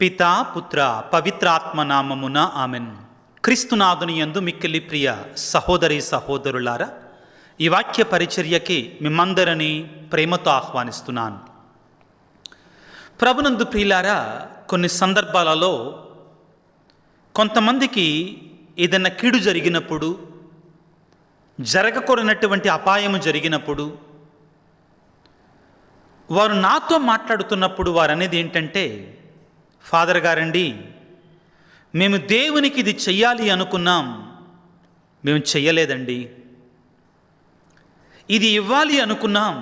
పితా పుత్ర పవిత్రాత్మ నామమున ఆమెన్. క్రీస్తునాథుని యందు మిక్కిలి ప్రియ సహోదరి సహోదరులారా, ఈ వాక్య పరిచర్యకి మిమ్మందరినీ ప్రేమతో ఆహ్వానిస్తున్నాను. ప్రభునందు ప్రియులారా, కొన్ని సందర్భాలలో కొంతమందికి ఏదైనా కీడు జరిగినప్పుడు, జరగకూడనటువంటి అపాయము జరిగినప్పుడు, వారు నాతో మాట్లాడుతున్నప్పుడు వారు అనేది ఏంటంటే, ఫాదర్ గారండి, మేము దేవునికి ఇది చెయ్యాలి అనుకున్నాం, మేము చెయ్యలేదండి. ఇది ఇవ్వాలి అనుకున్నాం,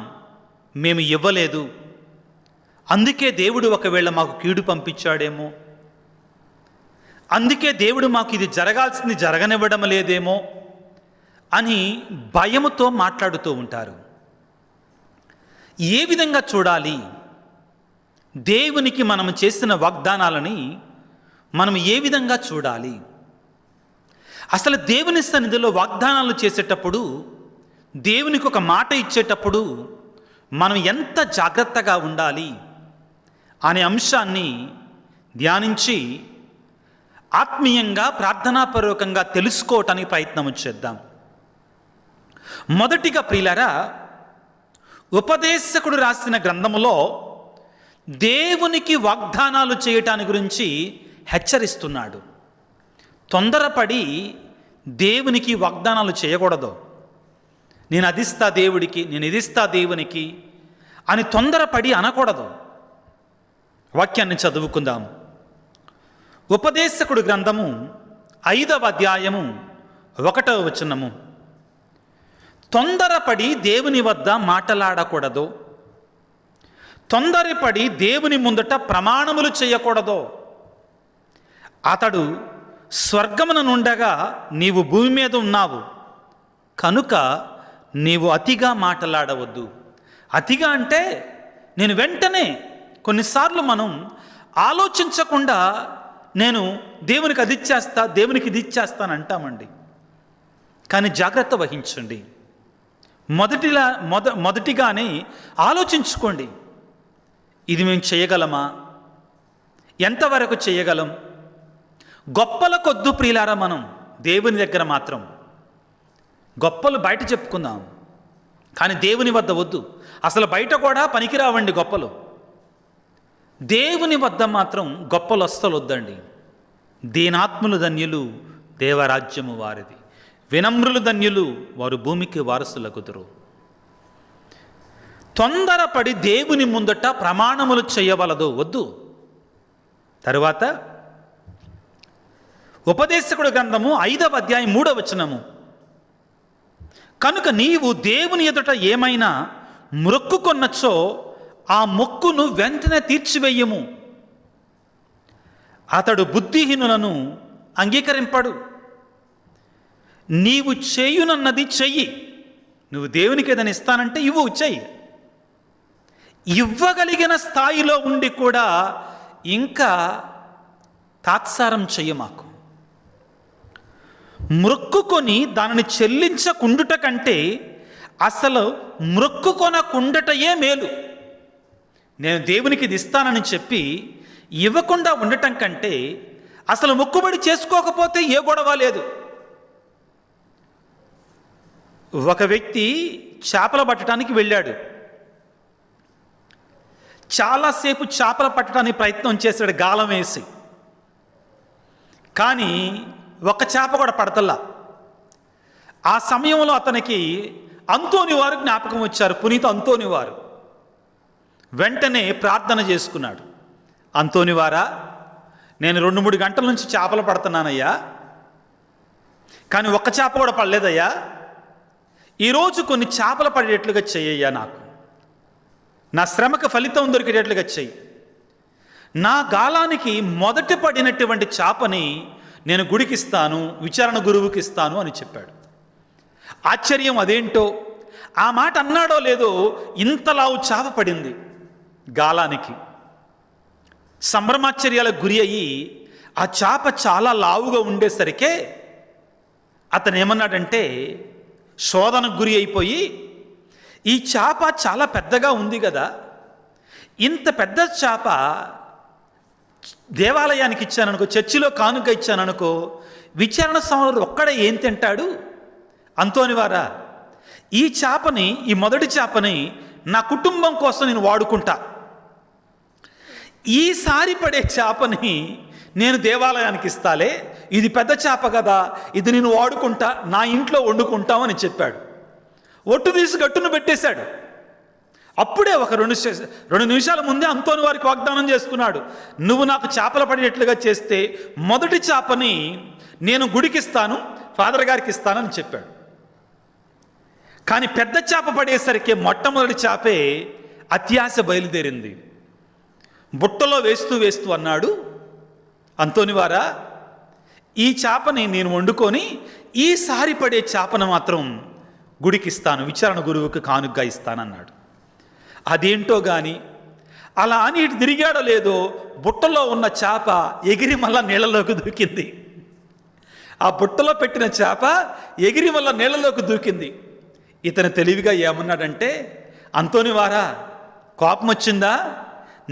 మేము ఇవ్వలేదు. అందుకే దేవుడు ఒకవేళ మాకు కీడు పంపించాడేమో, అందుకే దేవుడు మాకు ఇది జరగాల్సింది జరగనివ్వడం లేదేమో అని భయముతో మాట్లాడుతూ ఉంటారు. ఏ విధంగా చూడాలి? దేవునికి మనం చేసిన వాగ్దానాలని మనం ఏ విధంగా చూడాలి? అసలు దేవుని సన్నిధిలో వాగ్దానాలు చేసేటప్పుడు, దేవునికి ఒక మాట ఇచ్చేటప్పుడు మనం ఎంత జాగ్రత్తగా ఉండాలి అనే అంశాన్ని ధ్యానించి ఆత్మీయంగా ప్రార్థనాపూర్వకంగా తెలుసుకోవటానికి ప్రయత్నం చేద్దాం. మొదటిగా ప్రియులారా, ఉపదేశకుడు రాసిన గ్రంథములో దేవునికి వాగ్దానాలు చేయటానికి గురించి హెచ్చరిస్తున్నాడు. తొందరపడి దేవునికి వాగ్దానాలు చేయకూడదు. నేను అదిస్తా దేవుడికి, నేను ఇదిస్తా దేవునికి అని తొందరపడి అనకూడదు. వాక్యాన్ని చదువుకుందాం. ఉపదేశకుడు గ్రంథము 5వ అధ్యాయము 1వ వచనము. తొందరపడి దేవుని వద్ద మాటలాడకూడదు, తొందరపడి దేవుని ముందట ప్రమాణములు చేయకూడదు. అతడు స్వర్గమున నుండగా నీవు భూమి మీద ఉన్నావు కనుక నీవు అతిగా మాటలాడవద్దు. అతిగా అంటే నేను వెంటనే, కొన్నిసార్లు మనం ఆలోచించకుండా నేను దేవునికి అది ఇచ్చేస్తా, దేవునికి ఇది ఇచ్చేస్తాను అంటామండి. కానీ జాగ్రత్త వహించండి. మొదటిగానే ఆలోచించుకోండి, ఇది మేము చేయగలమా, ఎంతవరకు చేయగలం? గొప్పల కొద్దు ప్రియులారా, మనం దేవుని దగ్గర మాత్రం గొప్పలు బయట చెప్పుకుందాం, కానీ దేవుని వద్ద వద్దు. అసలు బయట కూడా పనికిరావండి గొప్పలు. దేవుని వద్ద మాత్రం గొప్పలు అస్సలు వద్దండి. దీనాత్ములు ధన్యులు, దేవరాజ్యము వారిది. వినమ్రులు ధన్యులు, వారు భూమికి వారసులగుదురు. తొందరపడి దేవుని ముందట ప్రమాణములు చేయవలదు, వద్దు. తరువాత ఉపదేశకుడు గ్రంథము 5వ అధ్యాయం 3వ వచనము. కనుక నీవు దేవుని ఎదుట ఏమైనా మొక్కుకొన్నచో ఆ మొక్కును వెంటనే తీర్చివేయము. అతడు బుద్ధిహీనులను అంగీకరింపడు. నీవు చేయునన్నది చెయ్యి. నువ్వు దేవునికి ఏదైనా ఇస్తానంటే ఇవ్వు, చెయ్యి. ఇవ్వగలిగిన స్థాయిలో ఉండి కూడా ఇంకా తాత్సారం చెయ్యమాకు. మ్రొక్కుకొని దానిని చెల్లించకుండుట కంటే అసలు మ్రొక్కుకొనకుండటయే మేలు. నేను దేవునికి ఇది ఇస్తానని చెప్పి ఇవ్వకుండా ఉండటం కంటే అసలు మొక్కుబడి చేసుకోకపోతే ఏ గొడవ లేదు. ఒక వ్యక్తి చేపలు పట్టడానికి వెళ్ళాడు. చాలాసేపు చేపలు పట్టడానికి ప్రయత్నం చేశాడు గాలం వేసి, కానీ ఒక చేప కూడా పడతల్లా. ఆ సమయంలో అతనికి అంతోని వారు జ్ఞాపకం వచ్చారు, పునీత అంతోని వారు. వెంటనే ప్రార్థన చేసుకున్నాడు. అంతోని వారా, నేను 2-3 గంటల నుంచి చేపలు పడుతున్నానయ్యా, కానీ ఒక్క చేప కూడా పడలేదయ్యా. ఈరోజు కొన్ని చేపలు పడేటట్లుగా చెయ్యయ్యా, నాకు నా శ్రమకు ఫలితం దొరికేటట్లుగా చెయ్యి. నా గాలానికి మొదట పడినటువంటి చేపని నేను గుడికిస్తాను, విచారణ గురువుకి ఇస్తాను అని చెప్పాడు. ఆశ్చర్యం అదేంటో, ఆ మాట అన్నాడో లేదో ఇంతలావు చేప పడింది గాలానికి. సంభ్రమాశ్చర్యాలకు గురి అయ్యి ఆ చేప చాలా లావుగా ఉండేసరికే అతను ఏమన్నాడంటే, శోధనకు గురి అయిపోయి, ఈ చేప చాలా పెద్దగా ఉంది కదా, ఇంత పెద్ద చేప దేవాలయానికి ఇచ్చాననుకో, చర్చిలో కానుక ఇచ్చాననుకో, విచారణ సమయంలో ఒక్కడే ఏం తింటాడు? అంతోనివారా, ఈ చేపని, ఈ మొదటి చేపని నా కుటుంబం కోసం నేను వాడుకుంటా. ఈసారి పడే చేపని నేను దేవాలయానికి ఇస్తాలే, ఇది పెద్ద చేప కదా, ఇది నేను వాడుకుంటా, నా ఇంట్లో వండుకుంటామని చెప్పాడు. ఒట్టు తీసి గట్టును పెట్టేశాడు. అప్పుడే ఒక రెండు నిమిషాల ముందే అంతోని వారికి వాగ్దానం చేసుకున్నాడు, నువ్వు నాకు చేపలు పడేట్లుగా చేస్తే మొదటి చేపని నేను గుడికి ఇస్తాను, ఫాదర్ గారికి ఇస్తానని చెప్పాడు. కానీ పెద్ద చేప పడేసరికి మొట్టమొదటి చేపే అత్యాశ బయలుదేరింది. బుట్టలో వేస్తూ అన్నాడు, అంతోనివారా, ఈ చేపని నేను వండుకొని ఈసారి పడే చేపను మాత్రం గుడికి ఇస్తాను, విచారణ గురువుకి కానుగ్గా ఇస్తానన్నాడు. అదేంటో కానీ అలా అని ఇటు తిరిగాడో లేదో, బుట్టలో ఉన్న చేప ఎగిరి మళ్ళా నీళ్ళలోకి దూకింది. ఆ బుట్టలో పెట్టిన చేప ఎగిరి మళ్ళా నీళ్ళలోకి దూకింది. ఇతను తెలివిగా ఏమన్నాడంటే, అంతోనివారా, కోపం వచ్చిందా?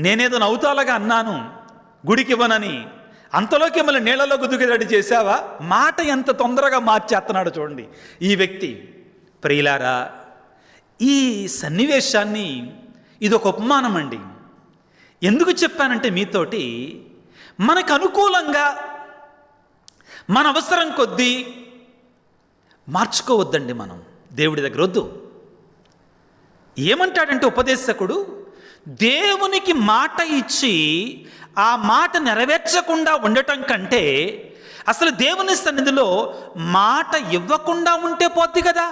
నేనేదో నవ్వుతాలాగా అన్నాను గుడికి ఇవ్వనని, అంతలోకి మళ్ళీ నీళ్ళలోకి దూకేటట్టు చేశావా? మాట ఎంత తొందరగా మార్చేస్తున్నాడు చూడండి ఈ వ్యక్తి. ప్రియులారా, ఈ సన్నివేశాన్ని ఇది ఒక ఉపమానం అండి. ఎందుకు చెప్పానంటే మీతోటి, మనకు అనుకూలంగా మన అవసరం కొద్దీ మార్చుకోవద్దండి. మనం దేవుడి దగ్గర వద్దు. ఏమంటాడంటే ఉపదేశకుడు, దేవునికి మాట ఇచ్చి ఆ మాట నెరవేర్చకుండా ఉండటం కంటే అసలు దేవుని సన్నిధిలో మాట ఇవ్వకుండా ఉంటే పోద్ది కదా.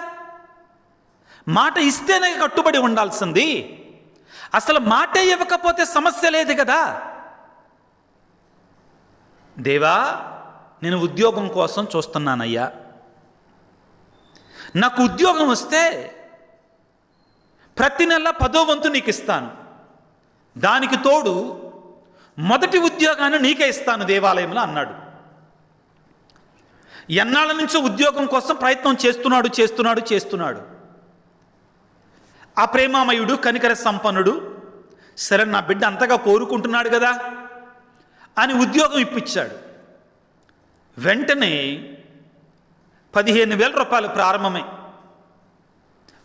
మాట ఇస్తేనే కట్టుబడి ఉండాల్సింది. అసలు మాటే ఇవ్వకపోతే సమస్య లేదు కదా. దేవా, నేను ఉద్యోగం కోసం చూస్తున్నానయ్యా, నాకు ఉద్యోగం వస్తే ప్రతి నెల 10వ వంతు నీకు ఇస్తాను, దానికి తోడు మొదటి ఉద్యోగాన్ని నీకే ఇస్తాను దేవాలయంలో అన్నాడు. ఎన్నాళ్ళ నుంచో ఉద్యోగం కోసం ప్రయత్నం చేస్తున్నాడు. ఆ ప్రేమామయుడు, కనికర సంపన్నుడు, సరే నా బిడ్డ అంతగా కోరుకుంటున్నాడు కదా అని ఉద్యోగం ఇప్పించాడు. వెంటనే 15,000 రూపాయలు ప్రారంభమై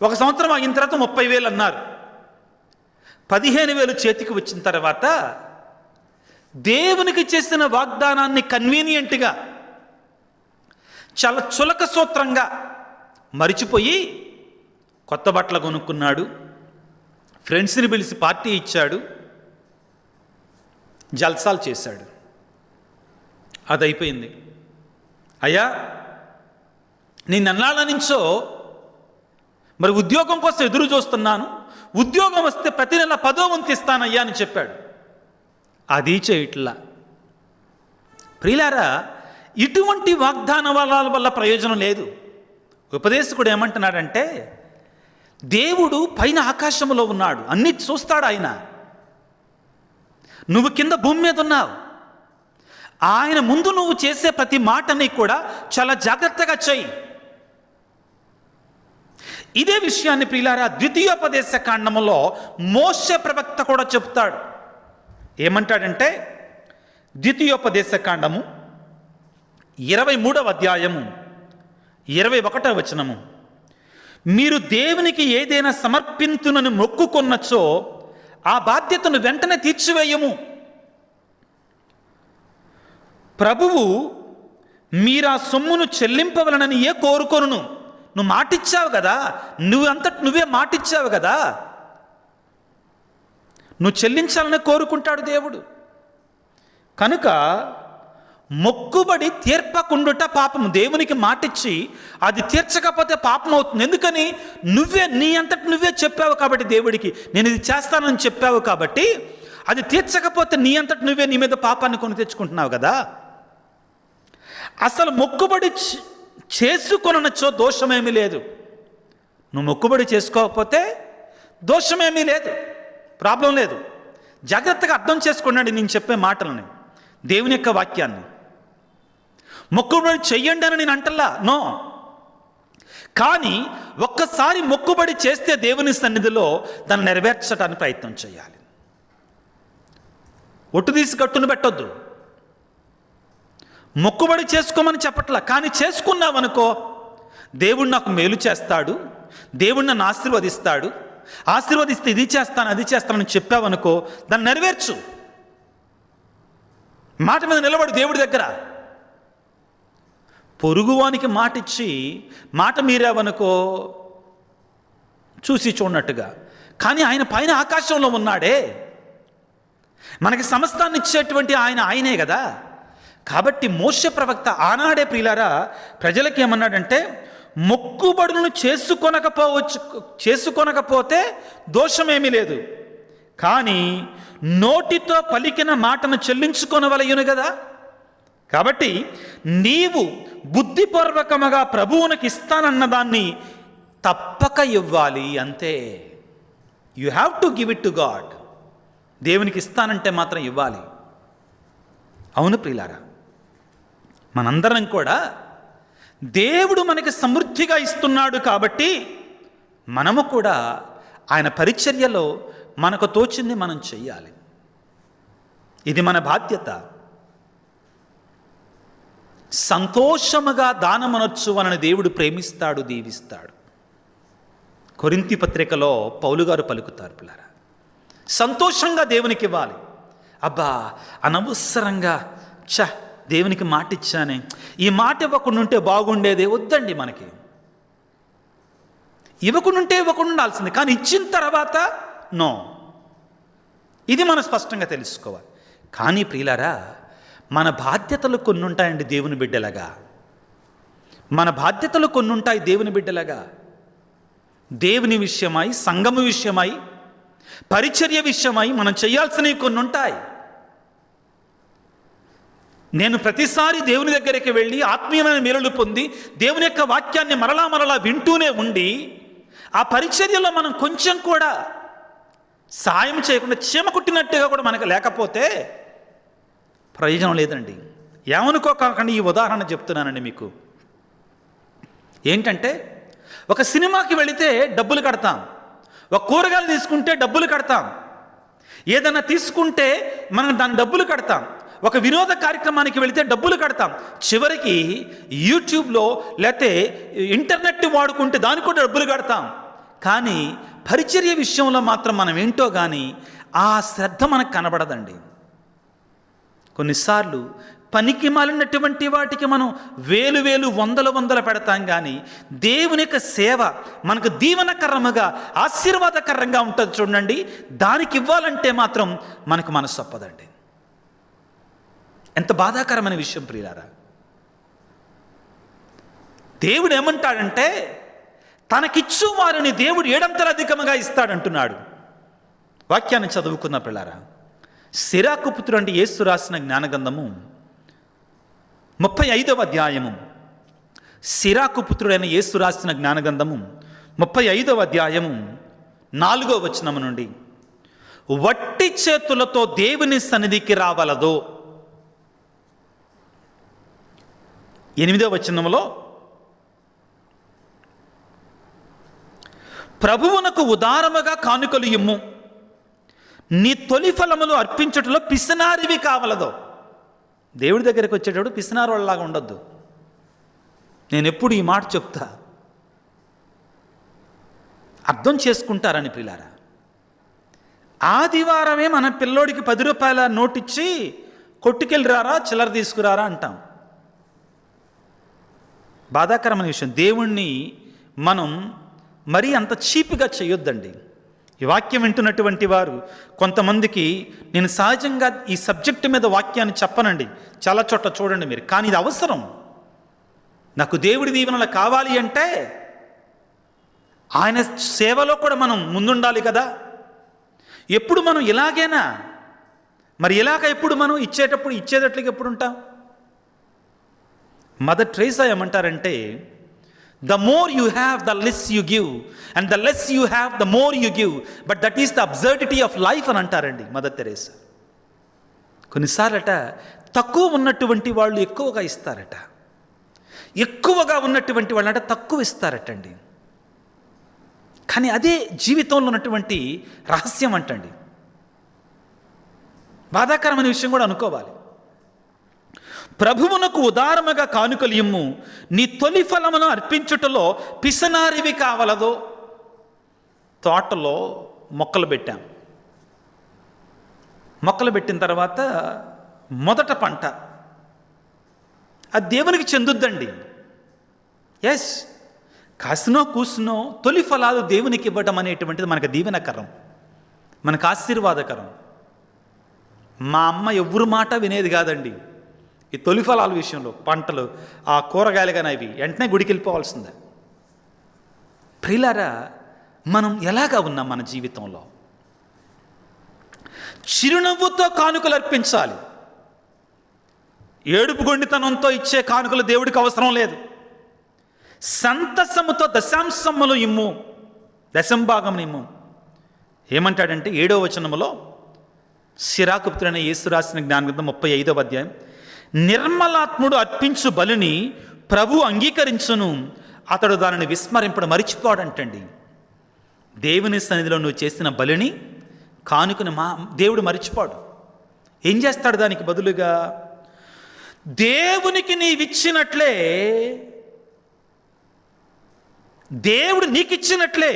1 సంవత్సరం అయిన తర్వాత 30,000 అన్నారు. 15,000 చేతికి వచ్చిన తర్వాత దేవునికి చేసిన వాగ్దానాన్ని కన్వీనియంట్గా, చాలా చులక సూత్రంగా మరిచిపోయి కొత్త బట్టలు కొనుక్కున్నాడు, ఫ్రెండ్స్ని పిలిచి పార్టీ ఇచ్చాడు, జల్సాలు చేశాడు. అది అయిపోయింది. అయ్యా, నేను అన్నాళ్ళ నుంచో మరి ఉద్యోగం కోసం ఎదురు చూస్తున్నాను, ఉద్యోగం వస్తే ప్రతి నెల 10వ వంతు ఇస్తానయ్యా అని చెప్పాడు. అది చేయట్లా. ప్రియులారా, ఇటువంటి వాగ్దానాల వల్ల ప్రయోజనం లేదు. ఉపదేశకుడు ఏమంటున్నాడంటే, దేవుడు పైన ఆకాశంలో ఉన్నాడు, అన్నీ చూస్తాడు ఆయన. నువ్వు కింద భూమి మీద ఉన్నావు. ఆయన ముందు నువ్వు చేసే ప్రతి మాటని కూడా చాలా జాగ్రత్తగా చెయ్యి. ఇదే విషయాన్ని ప్రియులారా, ద్వితీయోపదేశ కాండములో మోషే ప్రవక్త కూడా చెప్తాడు. ఏమంటాడంటే, ద్వితీయోపదేశ కాండము 23వ అధ్యాయము 21వ వచనము, మీరు దేవునికి ఏదైనా సమర్పించునని మొక్కుకొన్నచో ఆ బాధ్యతను వెంటనే తీర్చివేయము. ప్రభువు మీరు ఆ సొమ్మును చెల్లింపవలనని కోరుకొనును. నువ్వు మాటిచ్చావు కదా, నువ్వే మాటిచ్చావు కదా, నువ్వు చెల్లించాలని కోరుకుంటాడు దేవుడు. కనుక మొక్కుబడి తీర్పకుండుట పాపము. దేవునికి మాటిచ్చి అది తీర్చకపోతే పాపం అవుతుంది. ఎందుకని? నీ అంతటి నువ్వే చెప్పావు కాబట్టి, దేవుడికి నేను ఇది చేస్తానని చెప్పావు కాబట్టి, అది తీర్చకపోతే నీ అంతటి నువ్వే నీ మీద పాపాన్ని కొని తెచ్చుకుంటున్నావు కదా. అసలు మొక్కుబడి చేసుకొనొచ్చో దోషమేమీ లేదు. నువ్వు మొక్కుబడి చేసుకోకపోతే దోషమేమీ లేదు, ప్రాబ్లం లేదు. జాగ్రత్తగా అర్థం చేసుకున్నాడు నేను చెప్పే మాటలని, దేవుని యొక్క వాక్యాన్ని. మొక్కుబడి చెయ్యండి అని నేను అంటల్లా, నో. కానీ ఒక్కసారి మొక్కుబడి చేస్తే దేవుని సన్నిధిలో దాన్ని నెరవేర్చడానికి ప్రయత్నం చేయాలి. ఒట్టు తీసి కట్టును పెట్టొద్దు. మొక్కుబడి చేసుకోమని చెప్పట్లా, కానీ చేసుకున్నావనుకో దేవుడు నాకు మేలు చేస్తాడు, దేవుడు నన్ను ఆశీర్వదిస్తాడు, ఆశీర్వదిస్తే ఇది చేస్తాను అది చేస్తానని చెప్పావనుకో దాన్ని నెరవేర్చు. మాట మీద నిలబడు దేవుడి దగ్గర. పొరుగువానికి మాట ఇచ్చి మాట మీరావనుకో చూసి చూడనట్టుగా. కానీ ఆయన పైన ఆకాశంలో ఉన్నాడే, మనకి సమస్తాన్ని ఇచ్చేటువంటి ఆయనే కదా. కాబట్టి మోషే ప్రవక్త ఆనాడే ప్రియులారా ప్రజలకి ఏమన్నాడంటే, మొక్కుబడులను చేసుకొనకపోతే దోషమేమీ లేదు, కానీ నోటితో పలికిన మాటను చెల్లించుకొనవలయును కదా. కాబట్టి నీవు బుద్ధిపూర్వకముగా ప్రభువునికి ఇస్తానన్న దాన్ని తప్పక ఇవ్వాలి, అంతే. You have to give it to God. దేవునికి ఇస్తానంటే మాత్రం ఇవ్వాలి. అవును ప్రియులారా, మనందరం కూడా దేవుడు మనకి సమృద్ధిగా ఇస్తున్నాడు కాబట్టి మనము కూడా ఆయన పరిచర్యలో మనకు తోచింది మనం చెయ్యాలి. ఇది మన బాధ్యత. సంతోషముగా దానమనొచ్చు అని దేవుడు ప్రేమిస్తాడు, దీవిస్తాడు. కొరింథీ పత్రికలో పౌలు గారు పలుకుతారు, పిల్లారా, సంతోషంగా దేవునికి ఇవ్వాలి. అబ్బా అనవసరంగా దేవునికి మాట ఇచ్చానే, ఈ మాట ఇవ్వకుండా ఉంటే బాగుండేదే, వద్దండి. మనకి ఇవ్వకుండా ఉండాల్సింది, కానీ ఇచ్చిన తర్వాత నో. ఇది మనం స్పష్టంగా తెలుసుకోవాలి. కానీ ప్రియులారా, మన బాధ్యతలు కొన్ని ఉంటాయండి దేవుని బిడ్డలాగా. మన బాధ్యతలు కొన్ని ఉంటాయి దేవుని బిడ్డలాగా. దేవుని విషయమై, సంఘము విషయమై, పరిచర్య విషయమై మనం చేయాల్సినవి కొన్ని ఉంటాయి. నేను ప్రతిసారి దేవుని దగ్గరికి వెళ్ళి ఆత్మీయమైన మేలులు పొంది దేవుని యొక్క వాక్యాన్ని మరలా వింటూనే ఉండి ఆ పరిచర్యలో మనం కొంచెం కూడా సాయం చేయకుండా చీమ కుట్టినట్టుగా కూడా మనకు లేకపోతే ప్రయోజనం లేదండి. ఏమనుకోకండి, ఈ ఉదాహరణ చెప్తున్నానండి మీకు. ఏంటంటే, ఒక సినిమాకి వెళితే డబ్బులు కడతాం, ఒక కూరగాయలు తీసుకుంటే డబ్బులు కడతాం, ఏదైనా తీసుకుంటే మనం దాని డబ్బులు కడతాం, ఒక వినోద కార్యక్రమానికి వెళితే డబ్బులు కడతాం, చివరికి యూట్యూబ్లో లేకపోతే ఇంటర్నెట్ వాడుకుంటే దానికి కూడా డబ్బులు కడతాం. కానీ పరిచర్య విషయంలో మాత్రం మనం ఏంటో కానీ ఆ శ్రద్ధ మనకు కనబడదండి. కొన్నిసార్లు పనికి మాలినటువంటి వాటికి మనం వేలు వందలు పెడతాం, కానీ దేవుని యొక్క సేవ మనకు దీవనకరముగా ఆశీర్వాదకరంగా ఉంటుంది చూడండి, దానికి ఇవ్వాలంటే మాత్రం మనకు మనసు ఒప్పదండి. ఎంత బాధాకరమైన విషయం ప్రియులారా. దేవుడు ఏమంటాడంటే, తనకిచ్చు వారిని దేవుడు 7 అంతలు అధికముగా ఇస్తాడంటున్నాడు. వాక్యాన్ని చదువుకున్న పిల్లారా, సిరాకు పుత్రుడు అంటే యేసు రాసిన జ్ఞానగ్రంథము 35వ అధ్యాయము, సిరాకు పుత్రుడైన యేసు రాసిన జ్ఞానగ్రంథము 35వ అధ్యాయము 4వ వచనము నుండి, వట్టి చేతులతో దేవుని సన్నిధికి రావలదో. 8వ వచనములో, ప్రభువునకు ఉదారముగా కానుకలు ఇమ్ము, నీ తొలి ఫలములు అర్పించుటలో పిసినారివి కావలదో. దేవుడి దగ్గరికి వచ్చేటప్పుడు పిసినారు వాళ్ళలాగా ఉండొద్దు. నేను ఎప్పుడు ఈ మాట చెప్తా, అర్థం చేసుకుంటారని ప్రియులారా. ఆదివారమే మన పిల్లోడికి 10 రూపాయల నోటిచ్చి కొట్టుకెళ్ళి రారా, చిల్లర తీసుకురారా అంటాం. బాధాకరమైన విషయం. దేవుణ్ణి మనం మరీ అంత చీప్గా చేయొద్దండి. ఈ వాక్యం వింటున్నటువంటి వారు కొంతమందికి నేను సహజంగా ఈ సబ్జెక్టు మీద వాక్యాన్ని చెప్పనండి, చాలా చోట్ల చూడండి మీరు, కానీ ఇది అవసరం. నాకు దేవుడి దీవెనలు కావాలి అంటే ఆయన సేవలో కూడా మనం ముందుండాలి కదా. ఎప్పుడు మనం ఇలాగేనా? మరి ఇలాగ ఎప్పుడు మనం ఇచ్చేటట్లుగా ఎప్పుడు ఉంటాం? మదర్ ట్రేసా ఏమంటారంటే, the more you have, the less you give, and the less you have, the more you give, but that is the absurdity of life అని అంటారండి మదర్ తెరేసా. కొన్నిసార్లట తక్కువ ఉన్నటువంటి వాళ్ళు ఎక్కువగా ఇస్తారట, ఎక్కువగా ఉన్నటువంటి వాళ్ళంట తక్కువ ఇస్తారటండి. కానీ అదే జీవితంలో ఉన్నటువంటి రహస్యం అంటండి. బాధాకరమైన విషయం కూడా అనుకోవాలి. ప్రభువునకు ఉదారముగా కానుకలు ఇమ్ము, నీ తొలి ఫలమును అర్పించుటలో పిసనారివి కావలదో. తోటలో మొక్కలు పెట్టాం. మొక్కలు పెట్టిన తర్వాత మొదట పంట అది దేవునికి చెందుద్దండి. ఎస్, కాసినో కూసినో తొలి ఫలాలు దేవునికి ఇవ్వడం అనేటువంటిది మనకు దీవెనకరం, మనకు ఆశీర్వాదకరం. మా అమ్మ ఎవరి మాట వినేది కాదండి ఈ తొలి ఫలాల విషయంలో. పంటలు, ఆ కూరగాయలు కానీ అవి వెంటనే గుడికి వెళ్ళిపోవాల్సిందే. ప్రియులారా, మనం ఎలాగా ఉన్నాం మన జీవితంలో? చిరునవ్వుతో కానుకలు అర్పించాలి. ఏడుపు గొండితనంతో ఇచ్చే కానుకలు దేవుడికి అవసరం లేదు. సంతసముతో దశాంశములు ఇమ్ము, దశంభాగం ఇమ్ము. ఏమంటాడంటే 7వ వచనములో, సిరాకు పుత్రుడైన యేసు రాసిన జ్ఞానగ్రంథం 35వ అధ్యాయం, నిర్మలాత్ముడు అర్పించు బలిని ప్రభు అంగీకరించును, అతడు దానిని విస్మరింపడు, మరిచిపోడంటండి. దేవుని సన్నిధిలో నువ్వు చేసిన బలిని, కానుకని దేవుడు మరిచిపోడు. ఏం చేస్తాడు? దానికి బదులుగా దేవునికి నీవిచ్చినట్లే, దేవుడు నీకిచ్చినట్లే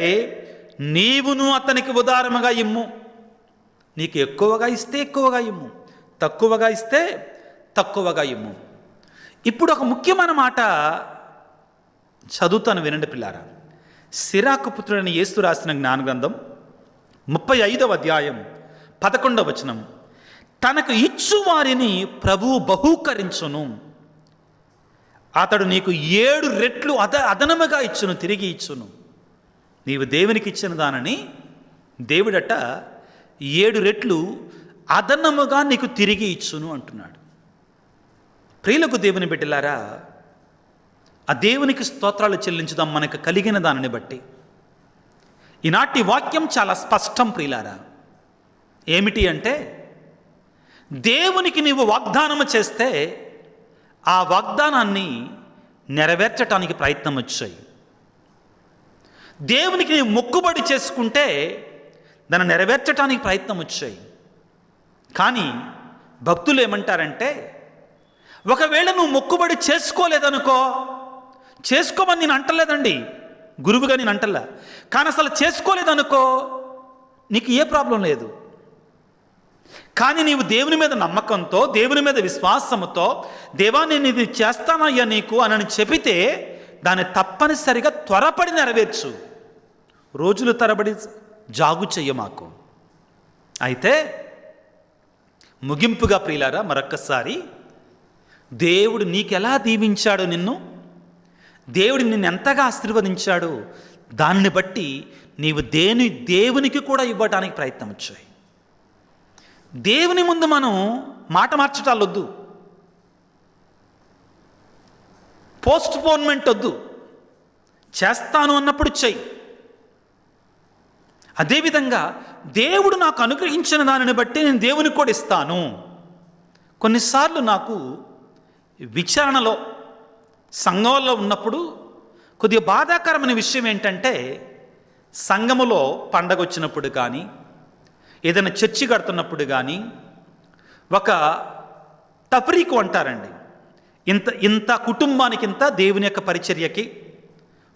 నీవును అతనికి ఉదారముగా ఇమ్ము. నీకు ఎక్కువగా ఇస్తే ఎక్కువగా ఇమ్ము, తక్కువగా ఇస్తే తక్కువగా ఇమ్ము. ఇప్పుడు ఒక ముఖ్యమైన మాట చదువుతాను, వినండి పిల్లారా. సిరాకు పుత్రుడైన యేసు రాసిన జ్ఞానగ్రంథం 35వ అధ్యాయం 11వ వచనం, తనకు ఇచ్చు వారిని ప్రభువు బహూకరించును, అతడు నీకు 7 రెట్లు అదనముగా ఇచ్చును, తిరిగి ఇచ్చును. నీవు దేవునికి ఇచ్చిన దానిని దేవుడట 7 రెట్లు అదనముగా నీకు తిరిగి ఇచ్చును అంటున్నాడు. ప్రియులకు దేవుని బిడ్డలారా, ఆ దేవునికి స్తోత్రాలు చెల్లించుదాం మనకు కలిగిన దానిని బట్టి. ఈనాటి వాక్యం చాలా స్పష్టం ప్రియులారా. ఏమిటి అంటే, దేవునికి నీవు వాగ్దానము చేస్తే ఆ వాగ్దానాన్ని నెరవేర్చడానికి ప్రయత్నం వచ్చాయి. దేవునికి నీవు మొక్కుబడి చేసుకుంటే దాన్ని నెరవేర్చడానికి ప్రయత్నం వచ్చాయి. కానీ భక్తులు ఏమంటారంటే, ఒకవేళ నువ్వు మొక్కుబడి చేసుకోలేదనుకో, చేసుకోమని నేను అంటలేదండి, గురువుగా నేను అంటలా, కానీ అసలు చేసుకోలేదనుకో నీకు ఏ ప్రాబ్లం లేదు. కానీ నీవు దేవుని మీద నమ్మకంతో, దేవుని మీద విశ్వాసముతో, దేవా నేను ఇది చేస్తానయ్యా నీకు అని చెబితే దాన్ని తప్పనిసరిగా త్వరపడి నెరవేర్చు. రోజులు తరబడి జాగు చెయ్య మాకు. అయితే ముగింపుగా ప్రియులారా, మరొక్కసారి దేవుడు నీకెలా దీవించాడో, దేవుడు నిన్ను ఎంతగా ఆశీర్వదించాడో దాన్ని బట్టి నీవు దేవునికి కూడా ఇవ్వడానికి ప్రయత్నం వచ్చాయి. దేవుని ముందు మనం మాట మార్చటాలు వద్దు, పోస్ట్ పోన్మెంట్ వద్దు. చేస్తాను అన్నప్పుడు చెయ్యి. అదేవిధంగా దేవుడు నాకు అనుగ్రహించిన దానిని బట్టి నేను దేవునికి కూడా ఇస్తాను. కొన్నిసార్లు నాకు విచారణలో, సంఘంలో ఉన్నప్పుడు కొద్దిగా బాధాకరమైన విషయం ఏంటంటే, సంఘములో పండగ వచ్చినప్పుడు కానీ, ఏదైనా చర్చి కడుతున్నప్పుడు కానీ, ఒక తఫరీకు అంటారండి, ఇంత కుటుంబానికి ఇంత దేవుని యొక్క పరిచర్యకి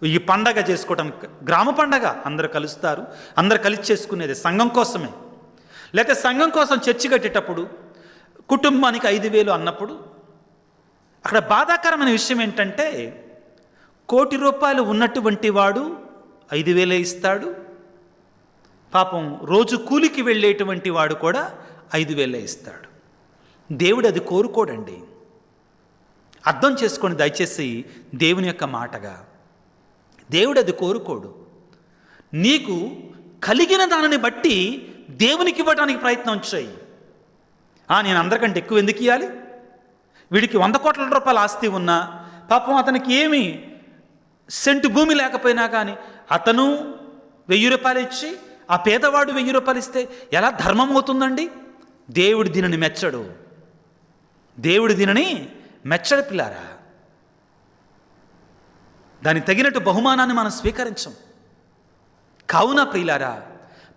ఈ పండగ చేసుకోవడానికి, గ్రామ పండగ అందరూ కలుస్తారు, అందరు కలిసి చేసుకునేది సంఘం కోసమే. లేకపోతే సంఘం కోసం చర్చి కట్టేటప్పుడు కుటుంబానికి 5,000 అన్నప్పుడు, అక్కడ బాధాకరమైన విషయం ఏంటంటే, 1 కోటి రూపాయలు ఉన్నటువంటి వాడు 5,000 ఇస్తాడు. పాపం రోజు కూలికి వెళ్ళేటువంటి వాడు కూడా 5,000 ఇస్తాడు. దేవుడు అది కోరుకోడండి. అర్థం చేసుకోండి దయచేసి దేవుని యొక్క మాటగా. దేవుడు అది కోరుకోడు. నీకు కలిగిన దానిని బట్టి దేవునికి ఇవ్వడానికి ప్రయత్నం చేయి. నేను అందరికంటే ఎక్కువ ఎందుకు ఇవ్వాలి? వీడికి 100 కోట్ల రూపాయల ఆస్తి ఉన్నా, పాపం అతనికి ఏమి సెంటు భూమి లేకపోయినా కానీ అతను 1000 రూపాయలు ఇచ్చి, ఆ పేదవాడు 1000 రూపాయలు ఇస్తే ఎలా ధర్మం అవుతుందండి? దేవుడు దీనిని మెచ్చడు. దేవుడు దీనిని మెచ్చడు పిల్లారా. దానికి తగినట్టు బహుమానాన్ని మనం స్వీకరించం. కావున ప్రియులారా,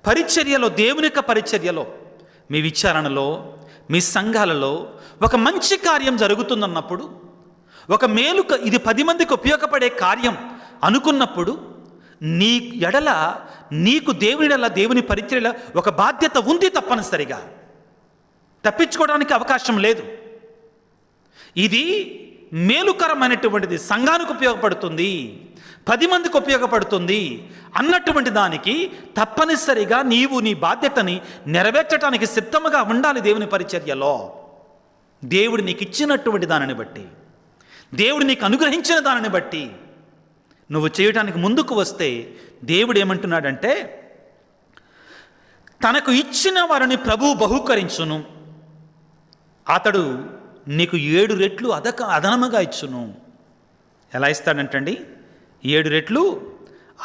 పరిచర్యలో, దేవుని యొక్క పరిచర్యలో, మీ విచారణలో, మీ సంఘాలలో ఒక మంచి కార్యం జరుగుతుందన్నప్పుడు, ఒక మేలు, ఇది 10 మందికి ఉపయోగపడే కార్యం అనుకున్నప్పుడు, నీ ఎడల, నీకు దేవుని పరిచర్యల ఒక బాధ్యత ఉంది. తప్పనిసరిగా తప్పించుకోవడానికి అవకాశం లేదు. ఇది మేలుకరమైనటువంటిది, సంఘానికి ఉపయోగపడుతుంది, 10 మందికి ఉపయోగపడుతుంది అన్నటువంటి దానికి తప్పనిసరిగా నీవు నీ బాధ్యతని నెరవేర్చడానికి సిద్ధముగా ఉండాలి. దేవుని పరిచర్యలో దేవుడు నీకు ఇచ్చినటువంటి దానిని బట్టి, దేవుడు నీకు అనుగ్రహించిన దానిని బట్టి నువ్వు చేయడానికి ముందుకు వస్తే, దేవుడు ఏమంటున్నాడంటే, తనకు ఇచ్చిన వారిని ప్రభువు బహూకరించును, అతడు నీకు 7 రెట్లు అదనముగా ఇచ్చును. ఎలా ఇస్తాడంటండి? 7 రెట్లు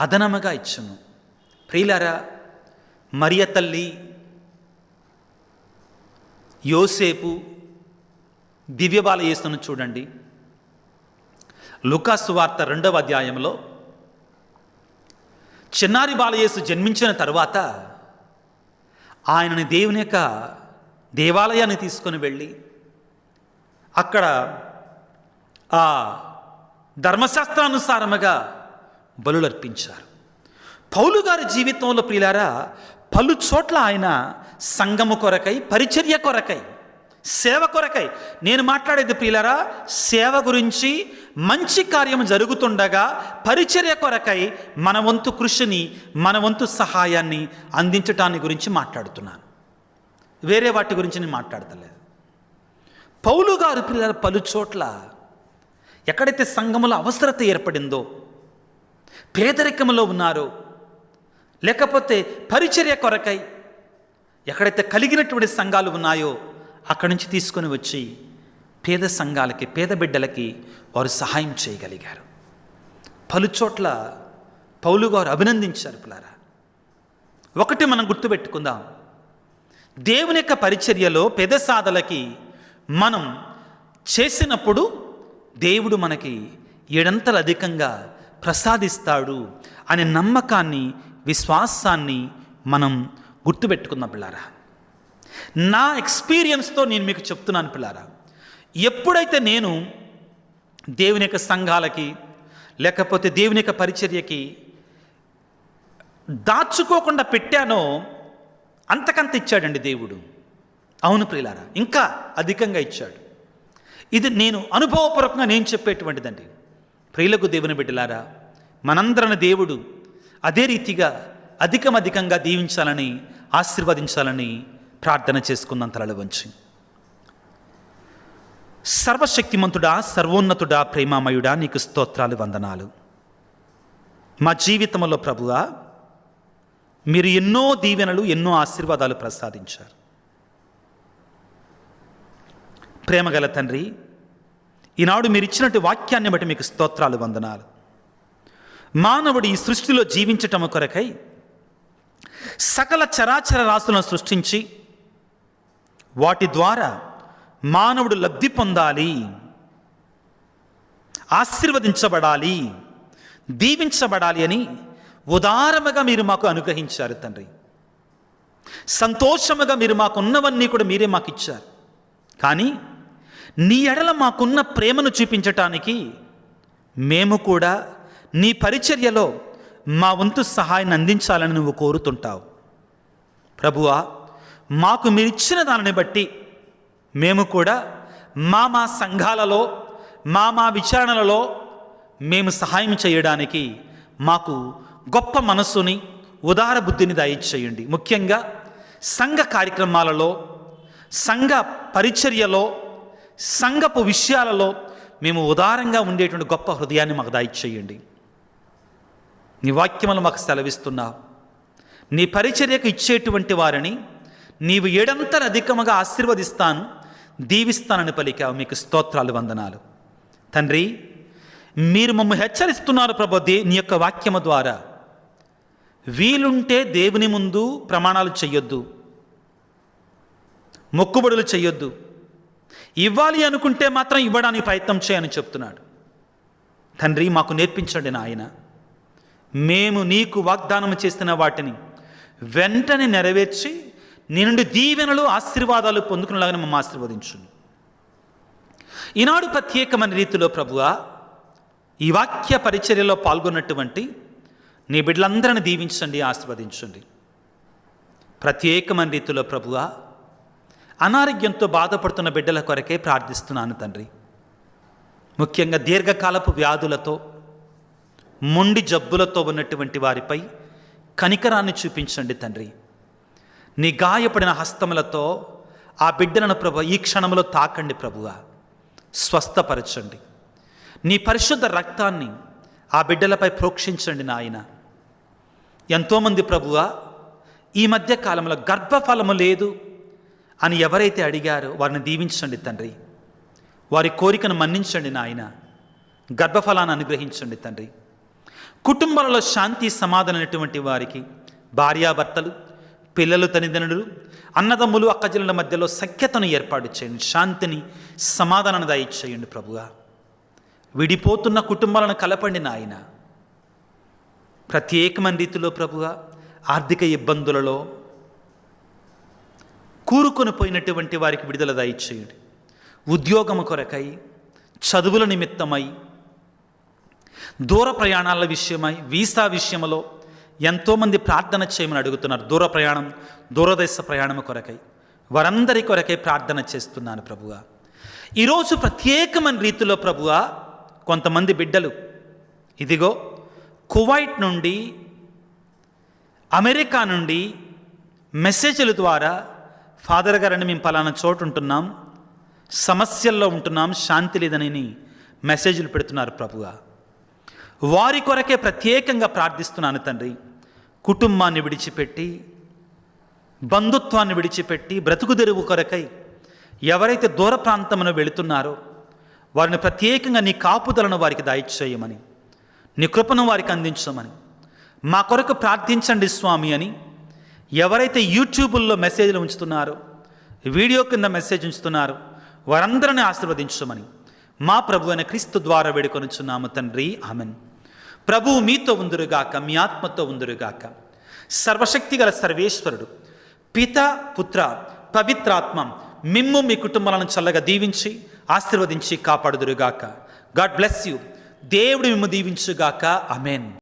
అదనముగా ఇచ్చును. ప్రియులారా, మరియ తల్లి, యోసేపు, దివ్యబాల యేసును చూడండి. లూకా సువార్త 2వ అధ్యాయంలో చిన్నారి బాలయేసు జన్మించిన తరువాత ఆయనని దేవుని యొక్క దేవాలయాన్ని తీసుకొని వెళ్ళి అక్కడ ఆ ధర్మశాస్త్రానుసారముగా బలులర్పించారు. పౌలు గారి జీవితంలో ప్రియులారా, పలు చోట్ల ఆయన సంఘము కొరకై, పరిచర్య కొరకై, సేవ కొరకై, నేను మాట్లాడేది ప్రియులారా సేవ గురించి, మంచి కార్యం జరుగుతుండగా పరిచర్య కొరకై మన వంతు కృషిని, మన వంతు సహాయాన్ని అందించటాన్ని గురించి మాట్లాడుతున్నాను. వేరే వాటి గురించి నేను మాట్లాడతలేదు. పౌలు గారు ప్రియులారా పలు చోట్ల ఎక్కడైతే సంఘములో అవసరత ఏర్పడిందో, పేదరికంలో ఉన్నారో, లేకపోతే పరిచర్య కొరకై ఎక్కడైతే కలిగినటువంటి సంఘాలు ఉన్నాయో అక్కడి నుంచి తీసుకొని వచ్చి పేద సంఘాలకి, పేద బిడ్డలకి వారు సహాయం చేయగలిగారు. పలు చోట్ల పౌలు గారు అభినందించారు. పిల్లారా, ఒకటి మనం గుర్తుపెట్టుకుందాం, దేవుని యొక్క పరిచర్యలో పేద సాధలకి మనం చేసినప్పుడు దేవుడు మనకి 7 అధికంగా ప్రసాదిస్తాడు అనే నమ్మకాన్ని, విశ్వాసాన్ని మనం గుర్తుపెట్టుకుందాం. పిల్లారా, నా ఎక్స్పీరియన్స్తో నేను మీకు చెప్తున్నాను. పిల్లారా, ఎప్పుడైతే నేను దేవుని యొక్క సంఘాలకి, లేకపోతే దేవుని యొక్క పరిచర్యకి దాచుకోకుండా పెట్టానో అంతకంత ఇచ్చాడండి దేవుడు. అవును ప్రియులారా, ఇంకా అధికంగా ఇచ్చాడు. ఇది నేను అనుభవపూర్వకంగా నేను చెప్పేటువంటిదండి. ప్రియులకు దేవుని బిడ్డలారా, మనందరిని దేవుడు అదే రీతిగా అధికంగా దీవించాలని, ఆశీర్వదించాలని ప్రార్థన చేసుకుందాం తలలు వంచి. సర్వశక్తిమంతుడా, సర్వోన్నతుడా, ప్రేమామయుడా, నీకు స్తోత్రాలు, వందనాలు. మా జీవితంలో ప్రభువా, మీరు ఎన్నో దీవెనలు, ఎన్నో ఆశీర్వాదాలు ప్రసాదించారు. ప్రేమగల తండ్రి, ఈనాడు మీరు ఇచ్చినట్టు వాక్యాన్ని బట్టి మీకు స్తోత్రాలు, వందనాలు. మానవుడు ఈ సృష్టిలో జీవించటము కొరకై సకల చరాచర రాశులను సృష్టించి వాటి ద్వారా మానవుడు లబ్ధి పొందాలి, ఆశీర్వదించబడాలి, దీవించబడాలి అని ఉదారముగా మీరు మాకు అనుగ్రహించారు తండ్రి. సంతోషముగా మీరు మాకున్నవన్నీ కూడా మీరే మాకు ఇచ్చారు. కానీ నీ ఎడల మాకున్న ప్రేమను చూపించటానికి మేము కూడా నీ పరిచర్యలో మా వంతు సహాయాన్ని అందించాలని నువ్వు కోరుతుంటావు. ప్రభువా, మాకు మీరిచ్చిన దానిని బట్టి మేము కూడా మా సంఘాలలో, మా విచారణలలో మేము సహాయం చేయడానికి మాకు గొప్ప మనస్సుని, ఉదార బుద్ధిని దయచేయండి. ముఖ్యంగా సంఘ కార్యక్రమాలలో, సంఘ పరిచర్యలో, సంఘపు విషయాలలో మేము ఉదారంగా ఉండేటువంటి గొప్ప హృదయాన్ని మాకు దయచేయండి. నీ వాక్యములు మాకు సెలవిస్తున్నావు. నీ పరిచర్యకు ఇచ్చేటువంటి వారిని నీవు 7 అధికముగా ఆశీర్వదిస్తాను, దీవిస్తానని పలికావు. మీకు స్తోత్రాలు, వందనాలు తండ్రి. మీరు మమ్మల్ని హెచ్చరిస్తున్నారు ప్రభు, నీ యొక్క వాక్యము ద్వారా. వీలుంటే దేవుని ముందు ప్రమాణాలు చెయ్యొద్దు, మొక్కుబడులు చెయ్యొద్దు, ఇవ్వాలి అనుకుంటే మాత్రం ఇవ్వడానికి ప్రయత్నం చేయని చెప్తున్నాడు. తండ్రి, మాకు నేర్పించండి నాయన. మేము నీకు వాగ్దానం చేస్తున్న వాటిని వెంటనే నెరవేర్చి నీ నుండి దీవెనలు ఆశీర్వాదాలు పొందుకునేలాగా మమ్మల్ని ఆశీర్వదించండి. ఈనాడు ప్రత్యేకమైన రీతిలో ప్రభువా ఈ వాక్య పరిచర్యలో పాల్గొన్నటువంటి నీ బిడ్డలందరిని దీవించండి, ఆశీర్వదించండి. ప్రత్యేకమైన రీతిలో ప్రభువా అనారోగ్యంతో బాధపడుతున్న బిడ్డల కొరకే ప్రార్థిస్తున్నాను తండ్రి. ముఖ్యంగా దీర్ఘకాలపు వ్యాధులతో మొండి జబ్బులతో ఉన్నటువంటి వారిపై కనికరాన్ని చూపించండి తండ్రి. నీ గాయపడిన హస్తములతో ఆ బిడ్డలను ప్రభు ఈ క్షణంలో తాకండి ప్రభువా, స్వస్థపరచండి. నీ పరిశుద్ధ రక్తాన్ని ఆ బిడ్డలపై ప్రోక్షించండి నాయన. ఎంతోమంది ప్రభువా ఈ మధ్య కాలంలో గర్భఫలము లేదు అని ఎవరైతే అడిగారో వారిని దీవించండి తండ్రి. వారి కోరికను మన్నించండి నాయన. గర్భఫలాన్ని అనుగ్రహించండి తండ్రి. కుటుంబాలలో శాంతి సమాధానమైనటువంటి వారికి భార్యాభర్తలు, పిల్లలు, తల్లిదండ్రులు, అన్నదమ్ములు, అక్కచెల్లెల మధ్యలో సఖ్యతను ఏర్పాటు చేయండి. శాంతిని, సమాధానాన్ని దయచేయండి ప్రభువా. విడిపోతున్న కుటుంబాలను కలపండి నాయన. ప్రత్యేకమైన రీతిలో ప్రభువా ఆర్థిక ఇబ్బందులలో కూరుకొని పోయినటువంటి వారికి విడుదల దయచేయండి. ఉద్యోగము కొరకై, చదువుల నిమిత్తమై, దూర ప్రయాణాల విషయమై, వీసా విషయంలో ఎంతోమంది ప్రార్థన చేయమని అడుగుతున్నారు. దూర ప్రయాణం, దూరదేశ ప్రయాణం కొరకై వారందరి కొరకై ప్రార్థన చేస్తున్నాను ప్రభువా. ఈరోజు ప్రత్యేకమైన రీతిలో ప్రభువా కొంతమంది బిడ్డలు ఇదిగో కువైట్ నుండి, అమెరికా నుండి మెసేజ్ల ద్వారా ఫాదర్ గారని మేము పలానా చోటు ఉంటున్నాం, సమస్యల్లో ఉంటున్నాం, శాంతి లేదని మెసేజ్లు పెడుతున్నారు ప్రభువా. వారి కొరకే ప్రత్యేకంగా ప్రార్థిస్తున్నాను తండ్రి. కుటుంబాన్ని విడిచిపెట్టి, బంధుత్వాన్ని విడిచిపెట్టి బ్రతుకు తెరువు కొరకై ఎవరైతే దూర ప్రాంతమున వెళుతున్నారో వారిని ప్రత్యేకంగా నీ కాపుదలను వారికి దయచేయమని, నీ కృపను వారికి అందించమని, మా కొరకు ప్రార్థించండి స్వామి అని ఎవరైతే యూట్యూబుల్లో మెసేజ్లు ఉంచుతున్నారో, వీడియో కింద మెసేజ్ ఉంచుతున్నారో వారందరినీ ఆశీర్వదించమని మా ప్రభు అయిన క్రీస్తు ద్వారా వేడుకొనుచున్నాము తండ్రి, ఆమెన్. ప్రభువు మీతో ఉందురుగాక, మీ ఆత్మతో ఉందురుగాక. సర్వశక్తి గల సర్వేశ్వరుడు పిత, పుత్ర, పవిత్రాత్మ మిమ్ము మీ కుటుంబాలను చల్లగా దీవించి ఆశీర్వదించి కాపాడుదురుగాక. God bless you. దేవుడు మిమ్ము దీవించుగాక. ఆమెన్.